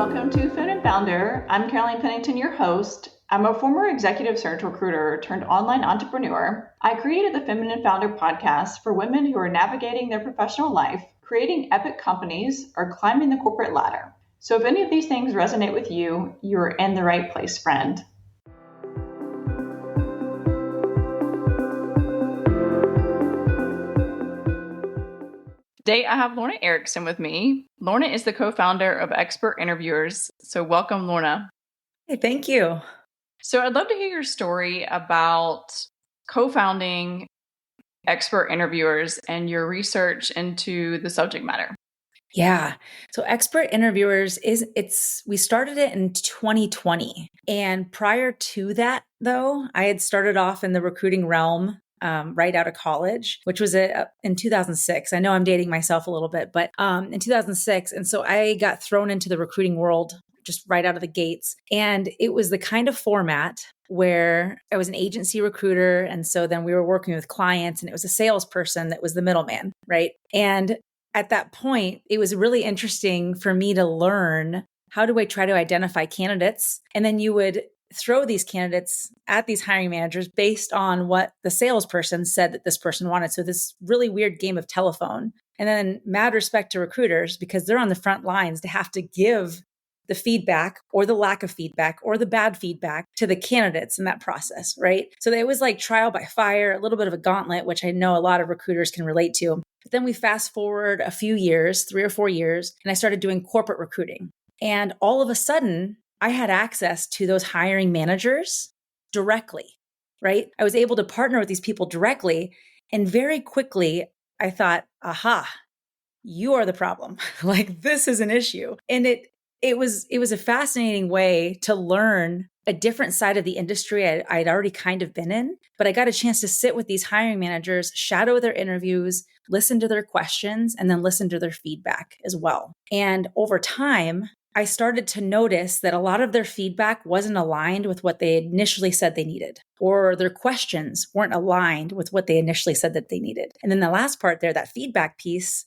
welcome to Feminine Founder. I'm Caroline Pennington, your host. I'm a former executive search recruiter turned online entrepreneur. I created the Feminine Founder podcast for women who are navigating their professional life, creating epic companies, or climbing the corporate ladder. So if any of these things resonate with you, you're in the right place, friend. Today, I have Lorna Erickson with me. Lorna is the co-founder of Expert Interviewers. So welcome, Lorna. Hey, thank you. So I'd love to hear your story about co-founding Expert Interviewers and your research into the subject matter. Yeah. So Expert Interviewers we started it in 2020. And prior to that, though, I had started off in the recruiting realm right out of college, which was in 2006. I know I'm dating myself a little bit, but in 2006. And so I got thrown into the recruiting world just right out of the gates. And it was the kind of format where I was an agency recruiter. And so then we were working with clients and it was a salesperson that was the middleman, right? And at that point, it was really interesting for me to learn, how do I try to identify candidates? And then you would throw these candidates at these hiring managers based on what the salesperson said that this person wanted. So this really weird game of telephone. And then mad respect to recruiters because they're on the front lines to have to give the feedback or the lack of feedback or the bad feedback to the candidates in that process, right? So it was like trial by fire, a little bit of a gauntlet, which I know a lot of recruiters can relate to. But then we fast forward a few years, 3 or 4 years, and I started doing corporate recruiting. And all of a sudden, I had access to those hiring managers directly, right? I was able to partner with these people directly. And very quickly, I thought, aha, you are the problem. Like, this is an issue. And it was a fascinating way to learn a different side of the industry I'd already kind of been in, but I got a chance to sit with these hiring managers, shadow their interviews, listen to their questions, and then listen to their feedback as well. And over time, I started to notice that a lot of their feedback wasn't aligned with what they initially said they needed, or their questions weren't aligned with what they initially said that they needed. And then the last part there, that feedback piece,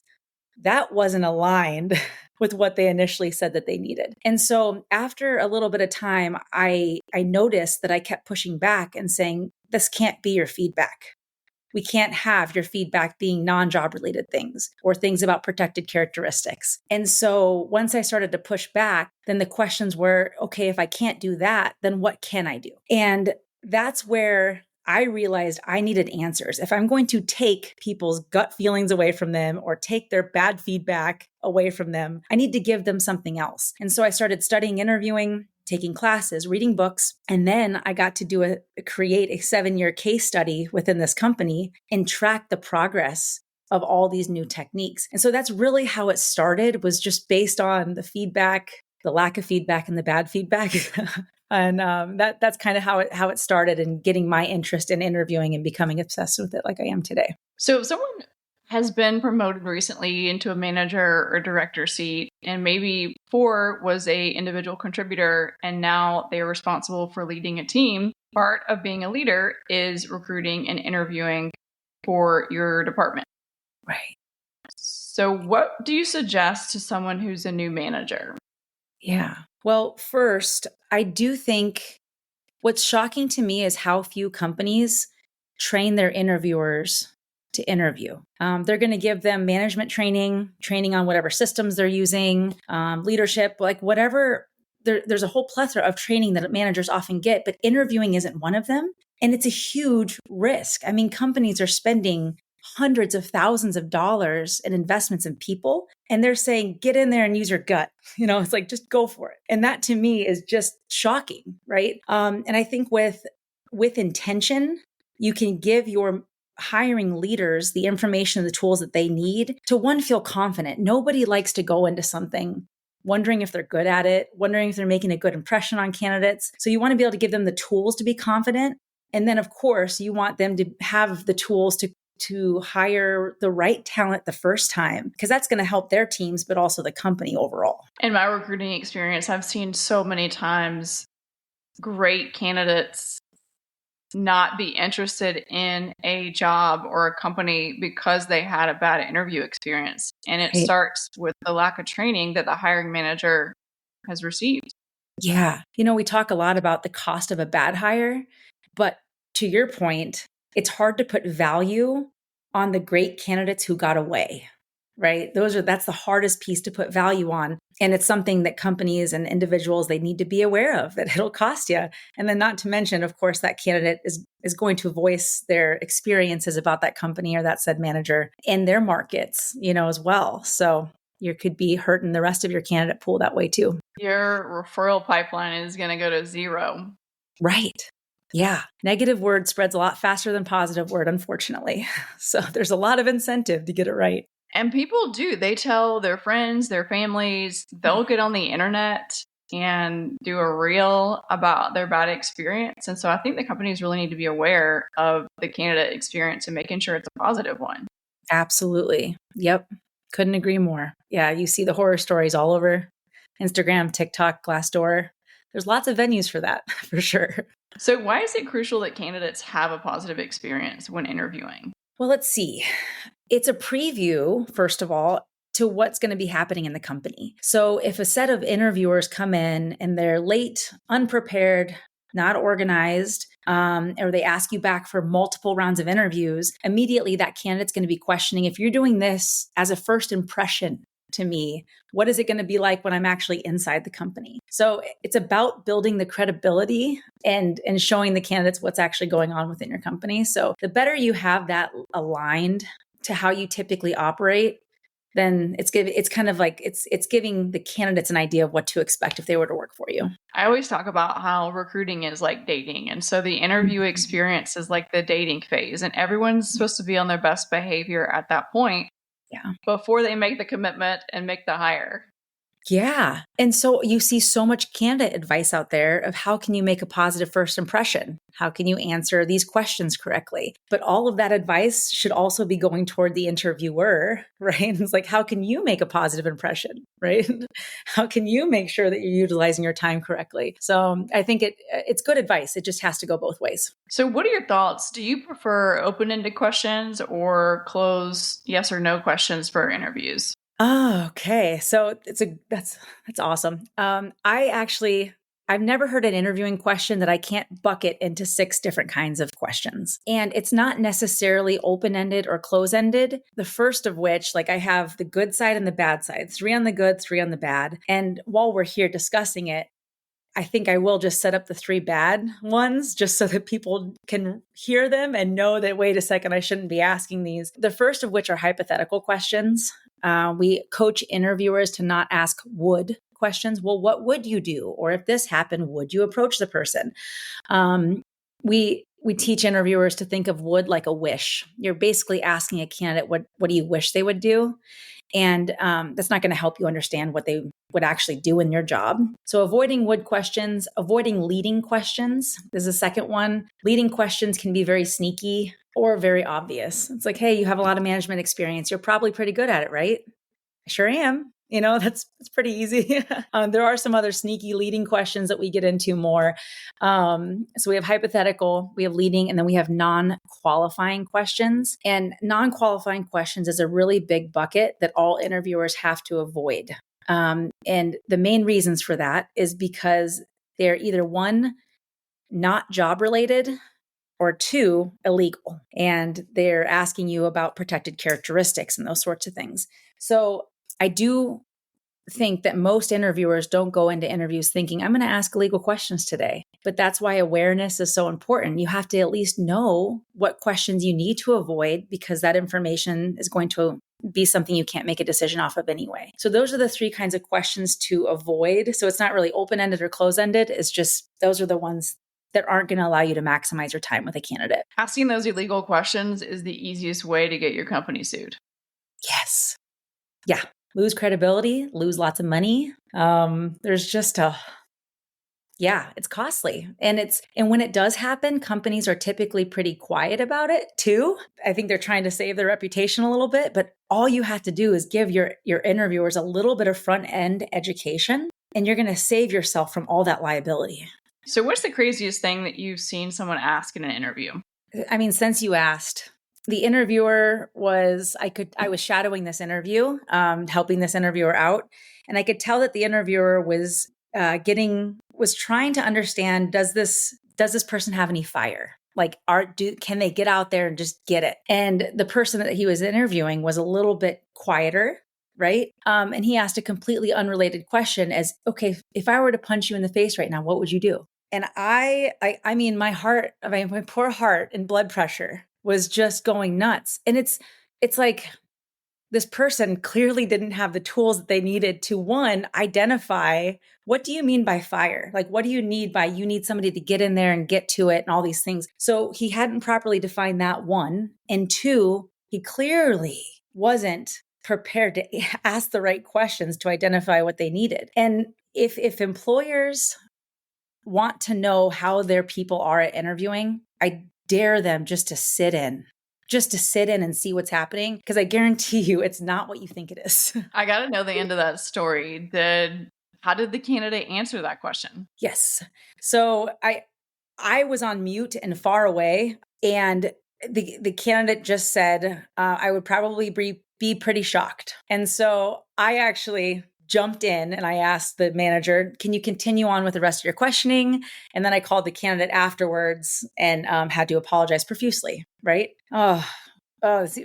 that wasn't aligned with what they initially said that they needed. And so after a little bit of time, I noticed that I kept pushing back and saying, this can't be your feedback. We can't have your feedback being non-job related things or things about protected characteristics. And so once I started to push back, then the questions were, okay, if I can't do that, then what can I do? And that's where I realized I needed answers. If I'm going to take people's gut feelings away from them or take their bad feedback away from them, I need to give them something else. And so I started studying interviewing, taking classes, reading books, and then I got to create a 7-year case study within this company and track the progress of all these new techniques. And so that's really how it started, was just based on the feedback, the lack of feedback, and the bad feedback. And that's kind of how it started, and getting my interest in interviewing and becoming obsessed with it like I am today. So if someone has been promoted recently into a manager or director seat, and maybe before was a individual contributor, and now they are responsible for leading a team, part of being a leader is recruiting and interviewing for your department. Right. So what do you suggest to someone who's a new manager? Yeah. Well, first, I do think what's shocking to me is how few companies train their interviewers to interview. They're going to give them management training on whatever systems they're using, leadership, like whatever. There's a whole plethora of training that managers often get, but interviewing isn't one of them. And it's a huge risk. I mean, companies are spending hundreds of thousands of dollars in investments in people, and they're saying, get in there and use your gut. It's like, just go for it. And that to me is just shocking, right? And I think with intention, you can give your hiring leaders the information, the tools that they need to, one, feel confident. Nobody likes to go into something wondering if they're good at it, wondering if they're making a good impression on candidates. So you want to be able to give them the tools to be confident. And then, of course, you want them to have the tools to hire the right talent the first time, because that's going to help their teams, but also the company overall. In my recruiting experience, I've seen so many times great candidates not be interested in a job or a company because they had a bad interview experience. And it starts with the lack of training that the hiring manager has received. Yeah. We talk a lot about the cost of a bad hire, but to your point, it's hard to put value on the great candidates who got away, right? That's the hardest piece to put value on. And it's something that companies and individuals, they need to be aware of, that it'll cost you. And then not to mention, of course, that candidate is going to voice their experiences about that company or that said manager in their markets, as well. So you could be hurting the rest of your candidate pool that way too. Your referral pipeline is going to go to zero. Right. Yeah. Negative word spreads a lot faster than positive word, unfortunately. So there's a lot of incentive to get it right. And people do. They tell their friends, their families, they'll get on the internet and do a reel about their bad experience. And so I think the companies really need to be aware of the candidate experience and making sure it's a positive one. Absolutely. Yep. Couldn't agree more. Yeah. You see the horror stories all over Instagram, TikTok, Glassdoor. There's lots of venues for that, for sure. So why is it crucial that candidates have a positive experience when interviewing? Well, let's see. It's a preview, first of all, to what's going to be happening in the company. So if a set of interviewers come in and they're late, unprepared, not organized, or they ask you back for multiple rounds of interviews, immediately that candidate's going to be questioning, if you're doing this as a first impression to me, what is it going to be like when I'm actually inside the company? So it's about building the credibility and showing the candidates what's actually going on within your company. So the better you have that aligned to how you typically operate, then it's giving the candidates an idea of what to expect if they were to work for you. I always talk about how recruiting is like dating. And so the interview experience is like the dating phase, and everyone's supposed to be on their best behavior at that point. Yeah. Before they make the commitment and make the hire. Yeah. And so you see so much candidate advice out there of how can you make a positive first impression? How can you answer these questions correctly? But all of that advice should also be going toward the interviewer, right? It's like, how can you make a positive impression, right? How can you make sure that you're utilizing your time correctly? So I think it's good advice. It just has to go both ways. So what are your thoughts? Do you prefer open-ended questions or closed yes or no questions for interviews? Oh, okay. So that's awesome. I've never heard an interviewing question that I can't bucket into 6 different kinds of questions. And it's not necessarily open-ended or close-ended. The first of which, like I have the good side and the bad side, 3 on the good, 3 on the bad. And while we're here discussing it, I think I will just set up the 3 bad ones just so that people can hear them and know that, wait a second, I shouldn't be asking these. The first of which are hypothetical questions. We coach interviewers to not ask would questions. Well, what would you do? Or if this happened, would you approach the person? We teach interviewers to think of would like a wish. You're basically asking a candidate, what do you wish they would do? And that's not going to help you understand what they would actually do in your job. So avoiding would questions, avoiding leading questions is the second one. Leading questions can be very sneaky or very obvious. It's like, hey, you have a lot of management experience. You're probably pretty good at it, right? I sure am. That's pretty easy. There are some other sneaky leading questions that we get into more. So we have hypothetical, we have leading, and then we have non-qualifying questions. And non-qualifying questions is a really big bucket that all interviewers have to avoid. And the main reasons for that is because they're either 1, not job related, or 2, illegal. And they're asking you about protected characteristics and those sorts of things. So I do think that most interviewers don't go into interviews thinking, I'm going to ask illegal questions today. But that's why awareness is so important. You have to at least know what questions you need to avoid, because that information is going to be something you can't make a decision off of anyway. So those are the 3 kinds of questions to avoid. So it's not really open-ended or close-ended. It's just those are the ones that aren't going to allow you to maximize your time with a candidate. Asking those illegal questions is the easiest way to get your company sued. Yes. Yeah. Lose credibility, lose lots of money. There's just it's costly. And when it does happen, companies are typically pretty quiet about it too. I think they're trying to save their reputation a little bit, but all you have to do is give your interviewers a little bit of front end education, and you're going to save yourself from all that liability. So what's the craziest thing that you've seen someone ask in an interview? I mean, since you asked, the interviewer was, I was shadowing this interview, helping this interviewer out. And I could tell that the interviewer was trying to understand, does this person have any fire? Like, can they get out there and just get it? And the person that he was interviewing was a little bit quieter, right? And he asked a completely unrelated question as, okay, if I were to punch you in the face right now, what would you do? And I mean, my poor heart and blood pressure was just going nuts. And it's like, this person clearly didn't have the tools that they needed to, one, identify, what do you mean by fire? Like, what do you need by, you need somebody to get in there and get to it and all these things. So he hadn't properly defined that, one. And two, he clearly wasn't prepared to ask the right questions to identify what they needed. And if employers want to know how their people are at interviewing, I dare them just to sit in and see what's happening. Because I guarantee you, it's not what you think it is. I got to know the end of that story. How did the candidate answer that question? Yes. So I was on mute and far away, and the candidate just said, I would probably be pretty shocked. And so I actually jumped in and I asked the manager, can you continue on with the rest of your questioning? And then I called the candidate afterwards and had to apologize profusely, right? I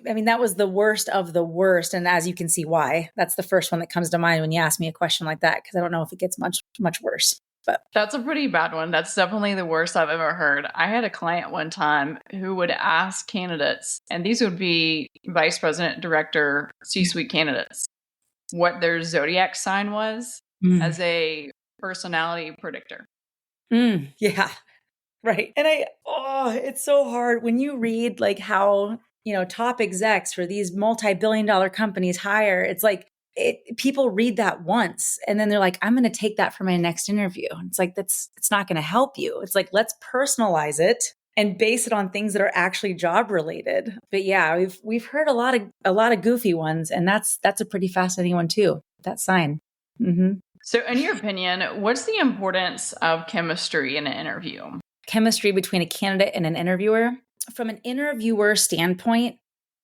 mean, that was the worst of the worst. And as you can see why, that's the first one that comes to mind when you ask me a question like that, because I don't know if it gets much, much worse. But that's a pretty bad one. That's definitely the worst I've ever heard. I had a client one time who would ask candidates, and these would be vice president, director, C-suite candidates, what their zodiac sign was as a personality predictor. Yeah, right. And it's so hard when you read like how, top execs for these multi-billion-dollar companies hire. It's like people read that once and then they're like, I'm going to take that for my next interview. It's like, it's not going to help you. It's like, let's personalize it and base it on things that are actually job related. But yeah, we've heard a lot of goofy ones, and that's a pretty fascinating one too. That sign. Mm-hmm. So in your opinion, what's the importance of chemistry in an interview? Chemistry between a candidate and an interviewer. From an interviewer standpoint,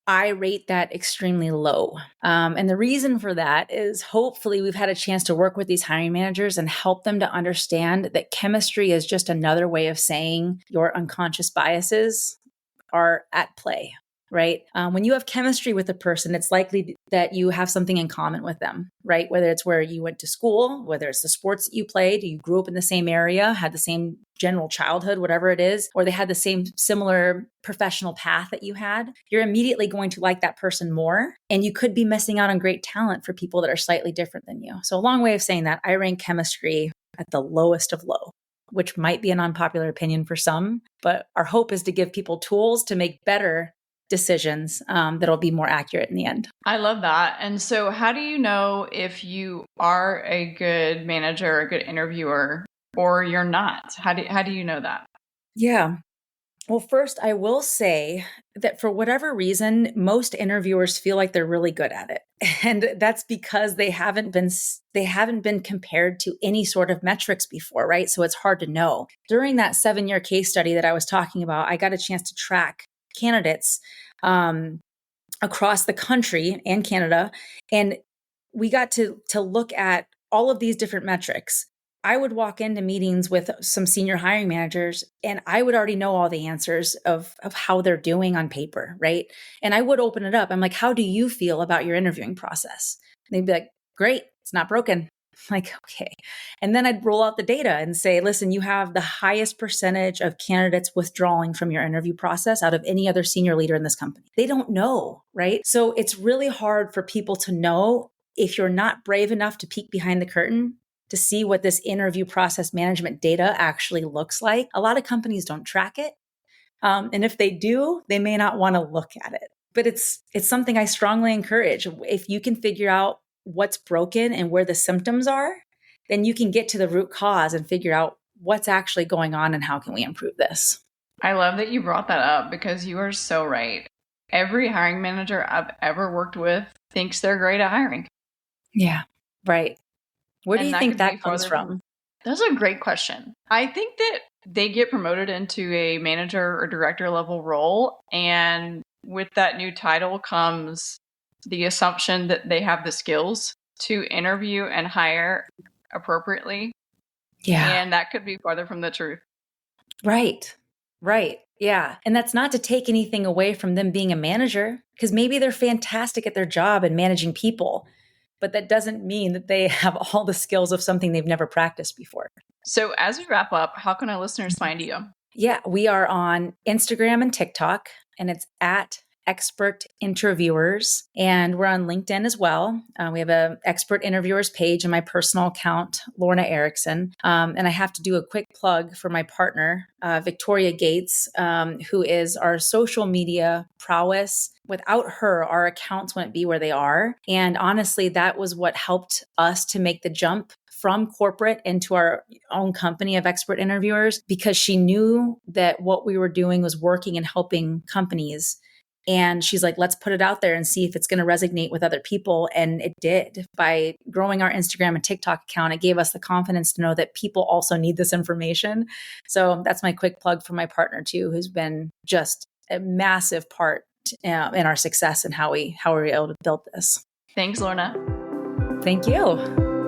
I rate that extremely low. And the reason for that is hopefully we've had a chance to work with these hiring managers and help them to understand that chemistry is just another way of saying your unconscious biases are at play, right? When you have chemistry with a person, it's likely that you have something in common with them, right? Whether it's where you went to school, whether it's the sports that you played, you grew up in the same area, had the same general childhood, whatever it is, or they had the same similar professional path that you had, you're immediately going to like that person more. And you could be missing out on great talent for people that are slightly different than you. So a long way of saying that, I rank chemistry at the lowest of low, which might be an unpopular opinion for some, but our hope is to give people tools to make better decisions that'll be more accurate in the end. I love that. And so how do you know if you are a good manager, a good interviewer, or you're not? How do you know that? Yeah. Well, first, I will say that for whatever reason, most interviewers feel like they're really good at it. And that's because they haven't been compared to any sort of metrics before, right? So it's hard to know. During that 7-year case study that I was talking about, I got a chance to track candidates across the country and Canada. And we got to look at all of these different metrics. I would walk into meetings with some senior hiring managers and I would already know all the answers of how they're doing on paper, right? And I would open it up. I'm like, how do you feel about your interviewing process? And they'd be like, great, it's not broken. I'm like, okay. And then I'd roll out the data and say, listen, you have the highest percentage of candidates withdrawing from your interview process out of any other senior leader in this company. They don't know, right? So it's really hard for people to know if you're not brave enough to peek behind the curtain to see what this interview process management data actually looks like. A lot of companies don't track it. And if they do, they may not want to look at it. But it's something I strongly encourage. If you can figure out what's broken and where the symptoms are, then you can get to the root cause and figure out what's actually going on and how can we improve this. I love that you brought that up because you are so right. Every hiring manager I've ever worked with thinks they're great at hiring. Yeah, right. Where do you think that comes from? That's a great question. I think that they get promoted into a manager or director level role and with that new title comes the assumption that they have the skills to interview and hire appropriately. Yeah. And that could be farther from the truth. Right. Right. Yeah. And that's not to take anything away from them being a manager, because maybe they're fantastic at their job and managing people, but that doesn't mean that they have all the skills of something they've never practiced before. So as we wrap up, how can our listeners find you? Yeah, we are on Instagram and TikTok, and it's at Expert Interviewers. And we're on LinkedIn as well. We have an Expert Interviewers page in my personal account, Lorna Erickson. And I have to do a quick plug for my partner, Victoria Gates, who is our social media prowess. Without her, our accounts wouldn't be where they are. And honestly, that was what helped us to make the jump from corporate into our own company of Expert Interviewers, because she knew that what we were doing was working and helping companies. And she's like, let's put it out there and see if it's going to resonate with other people. And it did. By growing our Instagram and TikTok account, it gave us the confidence to know that people also need this information. So that's my quick plug for my partner too, who's been just a massive part in our success and how we were able to build this. Thanks, Lorna. Thank you.